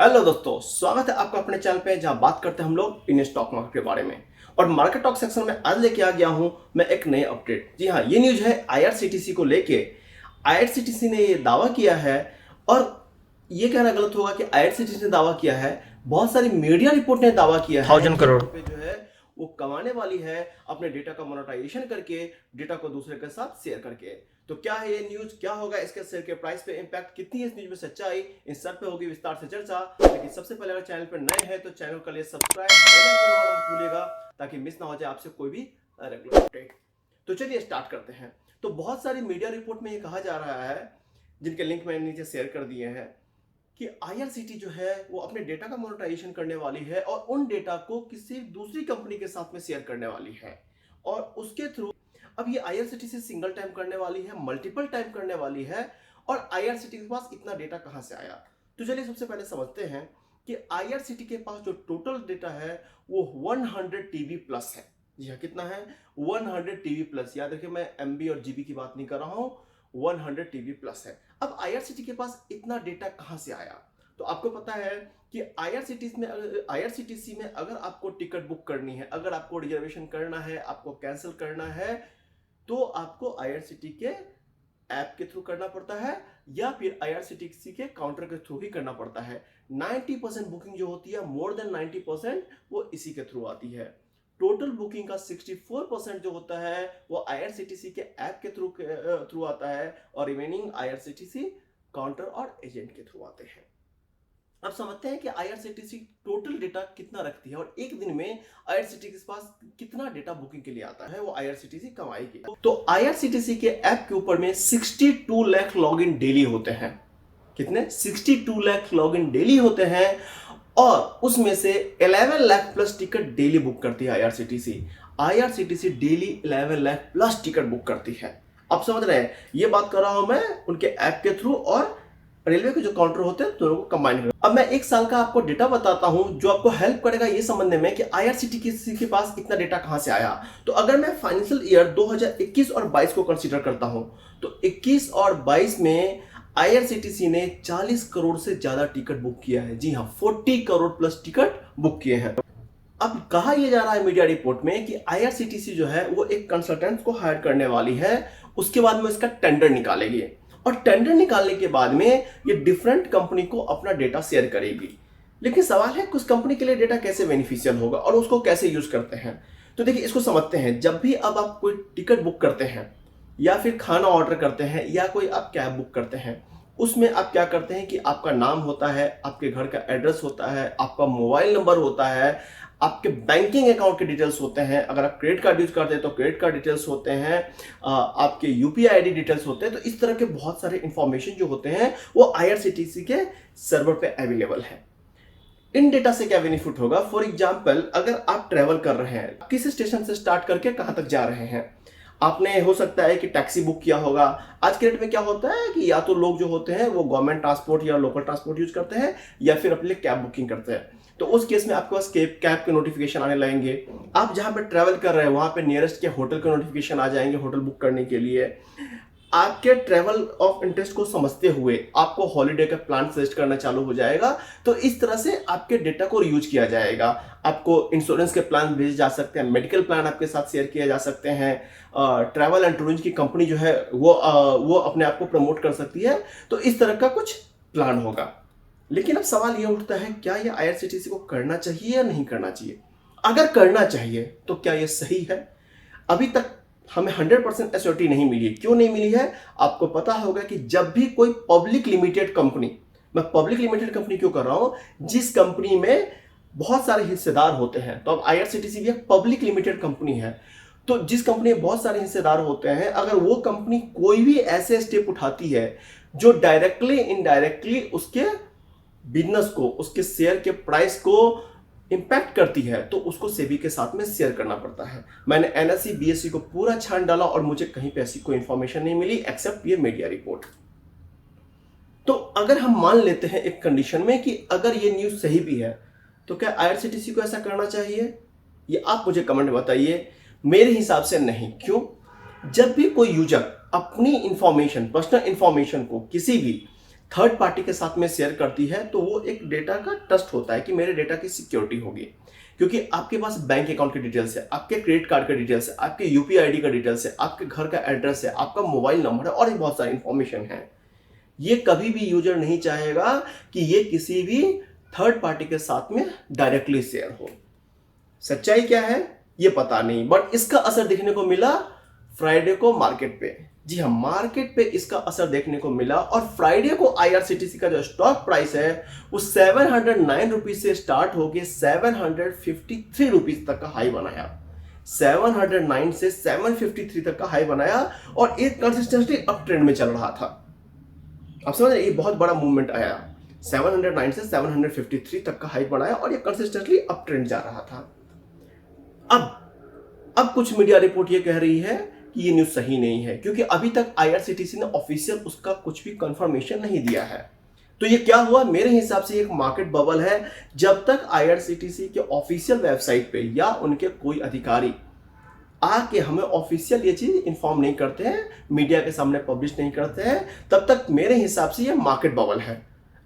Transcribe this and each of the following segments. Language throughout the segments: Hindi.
हेलो दोस्तों, स्वागत है आपका अपने चैनल पे जहां बात करते हैं हम लोग इंडियन स्टॉक मार्केट के बारे में। और मार्केट टॉक सेक्शन में आज लेके आ गया हूं मैं एक नए अपडेट। जी हां, ये न्यूज है आईआरसीटीसी को लेके। आईआरसीटीसी ने ये दावा किया है, और ये कहना गलत होगा कि आईआरसीटीसी ने दावा किया है, बहुत सारी मीडिया रिपोर्ट ने दावा किया है 1000 करोड़ पे जो है वो कमाने वाली है अपने डेटा का मोनेटाइजेशन करके, डेटा को दूसरे के साथ शेयर करके। तो क्या है ये न्यूज, क्या होगा इसके शेयर के प्राइस पे इंपैक्ट, कितनी है इस न्यूज में सच्चाई, इन सब पे होगी विस्तार से चर्चा। लेकिन सबसे पहले अगर चैनल पर नए हैं तो चैनल को लिए सब्सक्राइब, बेल आइकन दबाना मत भूलिएगा ताकि मिस ना हो जाए आपसे कोई भी रेगुलर अपडेट। तो चलिए स्टार्ट करते हैं। तो बहुत सारी मीडिया रिपोर्ट में ये कहा जा रहा है, जिनके लिंक मैंने नीचे शेयर कर दिए हैं, कि आईआरसीटी जो है वो अपने डेटा का मोनेटाइजेशन करने वाली है और उन डेटा को किसी दूसरी कंपनी के साथ में शेयर करने वाली है। और उसके थ्रू अब ये आईआरसीटीसी सिंगल टाइम करने वाली है, मल्टीपल टाइम करने वाली है। और आईआरसीटी के पास इतना डेटा कहां से आया? तो चलिए सबसे पहले समझते हैं कि आईआरसीटी के पास जो टोटल डेटा है वो 100 टीबी प्लस है। जी हाँ, कितना है? 100 टीबी प्लस। याद रखिए, मैं एमबी और जीबी की बात नहीं कर रहा हूं, 100 टीबी प्लस है। अब आईआरसीटी के पास इतना डेटा कहां से आया? तो आपको पता है कि आईआरसीटीसी में अगर आपको टिकट बुक करनी है, अगर आपको रिजर्वेशन करना है, आपको कैंसिल करना है, तो आपको आईआरसीटी के ऐप के थ्रू करना पड़ता है या फिर आईआरसीटीसी के काउंटर के थ्रू ही करना पड़ता है। 90% बुकिंग जो होती है, मोर देन 90%, वो इसी के थ्रू आती है। टोटल बुकिंग का 64% जो होता है वो आईआरसीटीसी के ऐप के थ्रू आता है, और रिमेनिंग आईआरसीटीसी काउंटर और एजेंट के थ्रू आते हैं। अब समझते हैं कि आईआरसीटीसी टोटल डेटा कितना रखती है और एक दिन में आईआरसीटीसी के पास कितना डेटा बुकिंग के लिए आता है, वो आईआरसीटीसी कमाएगी। तो आईआरसीटीसी के ऐप के ऊपर में 62 लाख लॉगिन डेली होते हैं। कितने? 62 लाख लॉगिन डेली होते हैं, और उसमें से 11 lakh plus ticket daily book करती है IRCTC. IRCTC daily 11 lakh plus ticket book करती है। आप समझ रहे हैं, ये बात कर रहा हूं मैं उनके ऐप के थ्रू और रेलवे के जो काउंटर होते हैं दोनों को कंबाइन कर। अब मैं एक साल का आपको डेटा बताता हूं जो आपको हेल्प करेगा ये समझने में कि आईआरसीटीसी के पास इतना डेटा कहां से आया। तो अगर मैं फाइनेंशियल ईयर 2021 और 22 को कंसीडर करता हूं, तो 21 और 22 में आईआरसीटीसी ने 40 करोड़ से ज्यादा टिकट बुक किया है। जी हां, 40 करोड़ प्लस टिकट बुक किए हैं। अब कहा यह जा रहा है मीडिया रिपोर्ट में कि आईआरसीटीसी जो है वो एक कंसल्टेंट को हायर करने वाली है, उसके बाद में इसका टेंडर निकालेगी, और टेंडर निकालने के बाद में ये डिफरेंट कंपनी को अपना डेटा शेयर करेगी। लेकिन सवाल है, कुछ कंपनी के लिए डेटा कैसे बेनिफिशियल होगा और उसको कैसे यूज करते हैं? तो देखिए, इसको समझते हैं। जब भी अब आप कोई टिकट बुक करते हैं या फिर खाना ऑर्डर करते हैं या कोई आप कैब बुक करते हैं, उसमें आप क्या करते हैं कि आपका नाम होता है, आपके घर का एड्रेस होता है, आपका मोबाइल नंबर होता है, आपके बैंकिंग अकाउंट के डिटेल्स होते हैं, अगर आप क्रेडिट कार्ड यूज करते हैं तो क्रेडिट कार्ड डिटेल्स होते हैं, आपके यूपीआई आईडी डिटेल्स होते हैं। तो इस तरह के बहुत सारे इंफॉर्मेशन जो होते हैं वो आईआरसीटीसी के सर्वर पे अवेलेबल है। इन डेटा से क्या बेनिफिट होगा? फॉर एग्जाम्पल, अगर आप ट्रेवल कर रहे हैं, किस स्टेशन से स्टार्ट करके कहां तक जा रहे हैं, आपने हो सकता है कि टैक्सी बुक किया होगा। आज के डेट में क्या होता है कि या तो लोग जो होते हैं वो गवर्नमेंट ट्रांसपोर्ट या लोकल ट्रांसपोर्ट यूज करते हैं या फिर अपने लिए कैब बुकिंग करते हैं। तो उस केस में आपके पास कैब के नोटिफिकेशन आने लगेंगे। आप जहां पे ट्रैवल कर रहे हैं वहां पे नियरेस्ट के होटल के नोटिफिकेशन आ जाएंगे होटल बुक करने के लिए। आपके ट्रैवल ऑफ इंटरेस्ट को समझते हुए आपको हॉलिडे का प्लान सजेस्ट करना चालू हो जाएगा। तो इस तरह से आपके डेटा को यूज किया जाएगा। आपको इंश्योरेंस के प्लान भेजे जा सकते हैं, मेडिकल प्लान आपके साथ शेयर किए जा सकते हैं, ट्रैवल एंड टूरिज्म की कंपनी जो है वो अपने आप को प्रमोट कर सकती है। तो इस तरह का कुछ प्लान होगा। लेकिन अब सवाल यह उठता है, क्या यह आईआरसीटीसी को करना चाहिए या नहीं करना चाहिए? अगर करना चाहिए तो क्या यह सही है? अभी तक हमें 100% एश्योरिटी नहीं मिली है। क्यों नहीं मिली है? आपको पता होगा कि जब भी कोई पब्लिक लिमिटेड कंपनी, मैं पब्लिक लिमिटेड कंपनी क्यों कर रहा हूं, जिस कंपनी में बहुत सारे हिस्सेदार होते हैं, तो अब आईआरसीटीसी भी एक पब्लिक लिमिटेड कंपनी है, तो जिस कंपनी में बहुत सारे हिस्सेदार होते हैं, अगर वो कंपनी कोई भी ऐसे स्टेप उठाती है जो डायरेक्टली इनडायरेक्टली उसके बिजनेस को, उसके शेयर के प्राइस को इंपैक्ट करती है, तो उसको सेबी के साथ में शेयर करना पड़ता है। मैंने एनएसई बीएसई को पूरा छान डाला और मुझे कहीं पे ऐसी कोई इंफॉर्मेशन नहीं मिली एक्सेप्ट ये मीडिया रिपोर्ट। तो अगर हम मान लेते हैं एक कंडीशन में कि अगर ये न्यूज सही भी है, तो क्या आईआरसीटीसी को ऐसा करना चाहिए? ये आप मुझे कमेंट बताइए। मेरे हिसाब से नहीं। क्यों? जब भी कोई यूजर अपनी इंफॉर्मेशन, पर्सनल इंफॉर्मेशन को किसी भी थर्ड पार्टी के साथ में शेयर करती है तो वो एक डेटा का ट्रस्ट होता है कि मेरे डेटा की सिक्योरिटी होगी, क्योंकि आपके पास बैंक अकाउंट की डिटेल्स है, आपके क्रेडिट कार्ड का डिटेल्स है, आपके यूपीआई आईडी का डिटेल्स है, आपके घर का एड्रेस है, आपका मोबाइल नंबर है और भी बहुत सारी इंफॉर्मेशन है। ये कभी भी यूजर नहीं चाहेगा कि ये किसी भी थर्ड पार्टी के साथ में डायरेक्टली शेयर हो। सच्चाई क्या है ये पता नहीं, बट इसका असर देखने को मिला फ्राइडे को मार्केट पे। जी हाँ, मार्केट पे इसका असर देखने को मिला और फ्राइडे को आईआरसीटीसी का जो स्टॉक प्राइस है वो 709 रुपीज से स्टार्ट होके 753 रुपीज तक का हाई बनाया। 709 से 753 तक का हाई बनाया और एक कंसिस्टेंटली अप ट्रेंड में चल रहा था। आप समझ रहे, ये बहुत बड़ा मूवमेंट आया। 709 से 753 तक का हाई बनाया और ये कंसिस्टेंटली अप ट्रेंड जा रहा था। अब कुछ मीडिया रिपोर्ट ये कह रही है कि ये न्यूज़ सही नहीं है, क्योंकि अभी तक आईआरसीटीसी ने ऑफिशियल उसका कुछ भी कंफर्मेशन नहीं दिया है। तो ये क्या हुआ, मेरे हिसाब से एक मार्केट बबल है। जब तक आईआरसीटीसी के ऑफिशियल वेबसाइट पे या उनके कोई अधिकारी आके हमें ऑफिशियल ये चीज इन्फॉर्म नहीं करते हैं, मीडिया के सामने पब्लिश नहीं करते हैं, तब तक मेरे हिसाब से ये मार्केट बबल है।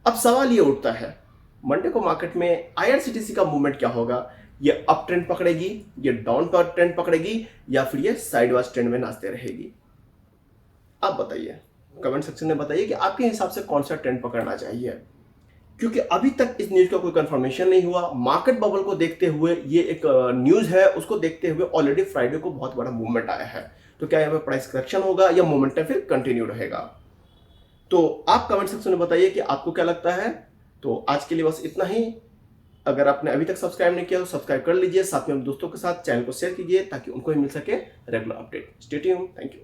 अब सवाल ये उठता है, मंडे को मार्केट में आईआरसीटीसी का मूवमेंट क्या होगा? ये अप ट्रेंड पकड़ेगी, ये डाउन पर ट्रेंड पकड़ेगी, या फिर ये साइडवाइज ट्रेंड में नाचते रहेगी? आप बताइए, कमेंट सेक्शन में बताइए कि आपके हिसाब से कौन सा ट्रेंड पकड़ना चाहिए, क्योंकि अभी तक इस न्यूज का कोई कंफर्मेशन नहीं हुआ। मार्केट बबल को देखते हुए ये एक न्यूज है, उसको देखते हुए ऑलरेडी फ्राइडे को बहुत बड़ा मूवमेंट आया है। तो क्या यहाँ पे प्राइस करेक्शन होगा या मोमेंटम फिर कंटिन्यू रहेगा? तो आप कमेंट सेक्शन में बताइए कि आपको क्या लगता है। तो आज के लिए बस इतना ही। अगर आपने अभी तक सब्सक्राइब नहीं किया तो सब्सक्राइब कर लीजिए, साथ में अपने दोस्तों के साथ चैनल को शेयर कीजिए ताकि उनको भी मिल सके regular update. Stay tuned, thank you.